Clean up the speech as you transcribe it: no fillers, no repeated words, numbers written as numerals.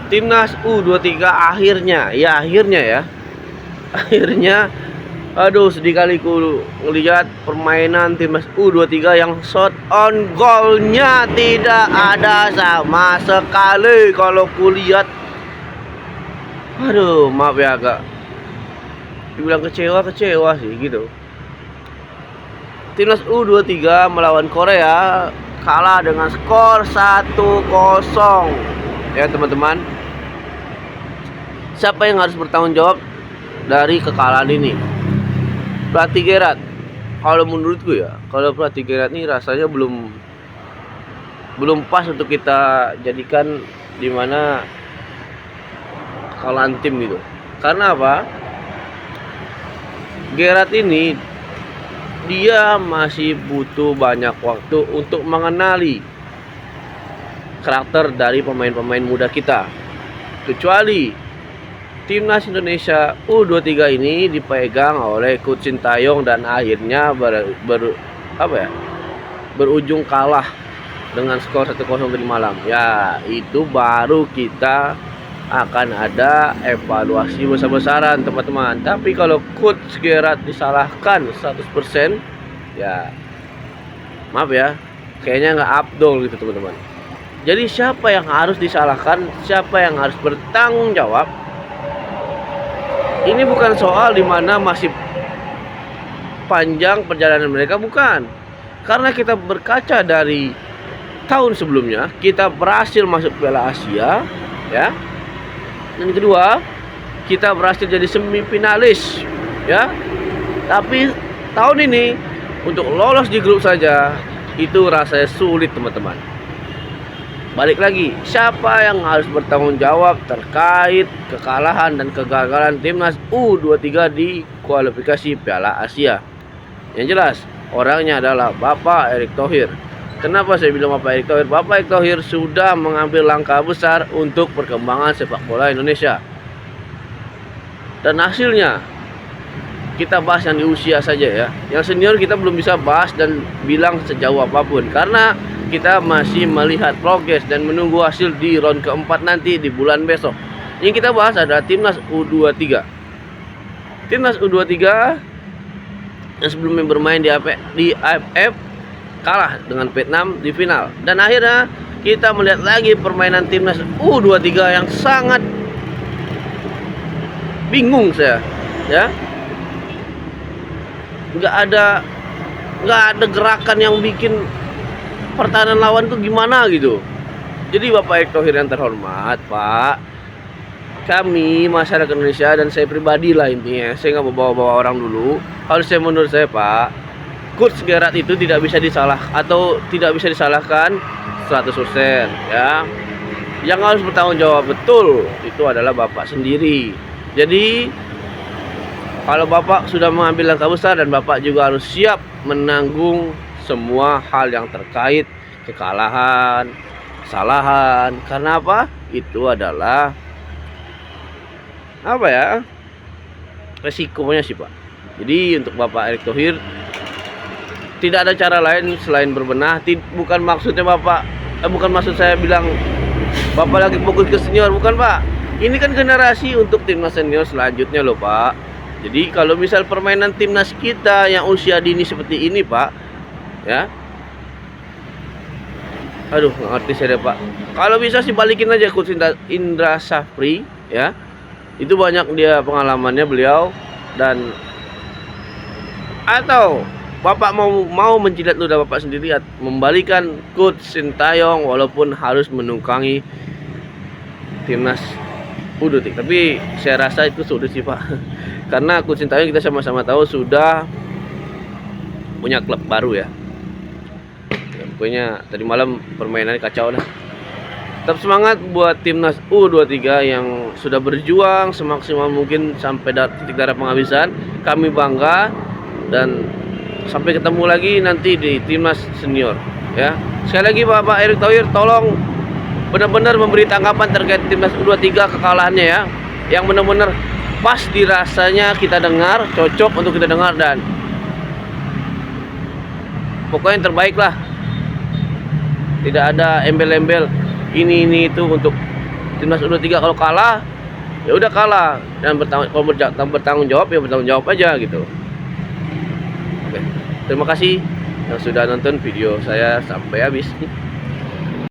Timnas U23 akhirnya ya, akhirnya aduh sedih kali ku ngelihat permainan Timnas U23 yang shot on goalnya tidak ada sama sekali. Kalau kulihat, aduh maaf ya, agak dibilang kecewa sih gitu. Timnas U23 melawan Korea kalah dengan skor 1-0 ya teman-teman. Siapa yang harus bertanggung jawab dari kekalahan ini? Pelatih Gerrard. Kalau menurutku ya, kalau pelatih Gerrard ini rasanya belum pas untuk kita jadikan dimana kekalahan tim gitu. Karena apa? Gerrard ini dia masih butuh banyak waktu untuk mengenali karakter dari pemain-pemain muda kita. Kecuali Timnas Indonesia U23 ini dipegang oleh Coach Sintayong dan akhirnya berujung kalah dengan skor 1-0 tadi malam. Ya, itu baru kita akan ada evaluasi besar-besaran teman-teman. Tapi kalau Coach Gerrard disalahkan 100%, ya maaf ya, kayaknya nggak abdol gitu teman-teman. Jadi siapa yang harus disalahkan, siapa yang harus bertanggung jawab? Ini bukan soal dimana masih panjang perjalanan mereka, bukan. Karena kita berkaca dari tahun sebelumnya, kita berhasil masuk Piala Asia, ya. Dan kedua, kita berhasil jadi semifinalis, ya. Tapi tahun ini untuk lolos di grup saja itu rasanya sulit teman-teman. Balik lagi, siapa yang harus bertanggung jawab terkait kekalahan dan kegagalan Timnas U23 di kualifikasi Piala Asia? Yang jelas, orangnya adalah Bapak Erick Thohir. Kenapa saya bilang Bapak Erick Thohir? Bapak Erick Thohir sudah mengambil langkah besar untuk perkembangan sepak bola Indonesia. Dan hasilnya, kita bahas yang di usia saja ya. Yang senior kita belum bisa bahas dan bilang sejauh apapun, karena kita masih melihat progres dan menunggu hasil di round keempat nanti di bulan besok. Yang kita bahas adalah Timnas U23. Timnas U23 yang sebelumnya bermain di AFF kalah dengan Vietnam di final. Dan akhirnya kita melihat lagi permainan Timnas U23 yang sangat bingung saya, ya. Nggak ada gerakan yang bikin pertahanan lawan tuh gimana gitu. Jadi Bapak Erick Thohir yang terhormat, Pak, kami masyarakat Indonesia dan saya pribadi lah intinya, saya nggak mau bawa-bawa orang dulu. Kalau menurut saya Pak, Coach Gerrard itu tidak bisa disalahkan 100% ya. Yang harus bertanggung jawab betul itu adalah Bapak sendiri. Jadi kalau Bapak sudah mengambil langkah besar, dan Bapak juga harus siap menanggung semua hal yang terkait kekalahan, kesalahan. Karena apa? Itu adalah resikonya sih Pak. Jadi untuk Bapak Erick Thohir tidak ada cara lain selain berbenah. Bukan maksudnya bukan maksud saya bilang Bapak lagi fokus ke senior, bukan Pak. Ini kan generasi untuk timnas senior selanjutnya loh Pak. Jadi kalau misal permainan timnas kita yang usia dini seperti ini Pak, ya, aduh nggak ngerti saya deh Pak. Kalau bisa sih balikin aja Coach Indra Safri, ya. Itu banyak dia pengalamannya beliau. Dan atau Bapak mau menjilat ludah Bapak sendiri, membalikan Coach Sintayong walaupun harus menunggangi Timnas U23. Tapi saya rasa itu sulit sih Pak. Karena Coach Sintayong kita sama-sama tahu sudah punya klub baru ya. Pokoknya tadi malam permainannya kacau lah. Tetap semangat buat Timnas U23 yang sudah berjuang semaksimal mungkin sampai titik darah penghabisan. Kami bangga, dan sampai ketemu lagi nanti di Timnas Senior ya. Sekali lagi Bapak Erick Thohir, tolong benar-benar memberi tanggapan terkait Timnas U23 kekalahannya ya. Yang benar-benar pas dirasanya kita dengar, cocok untuk kita dengar, dan pokoknya yang terbaik lah. Tidak ada embel-embel ini itu untuk Timnas U23 kalau kalah ya udah kalah, dan bertanggung jawab ya bertanggung jawab aja gitu. Oke, terima kasih yang sudah nonton video saya sampai habis.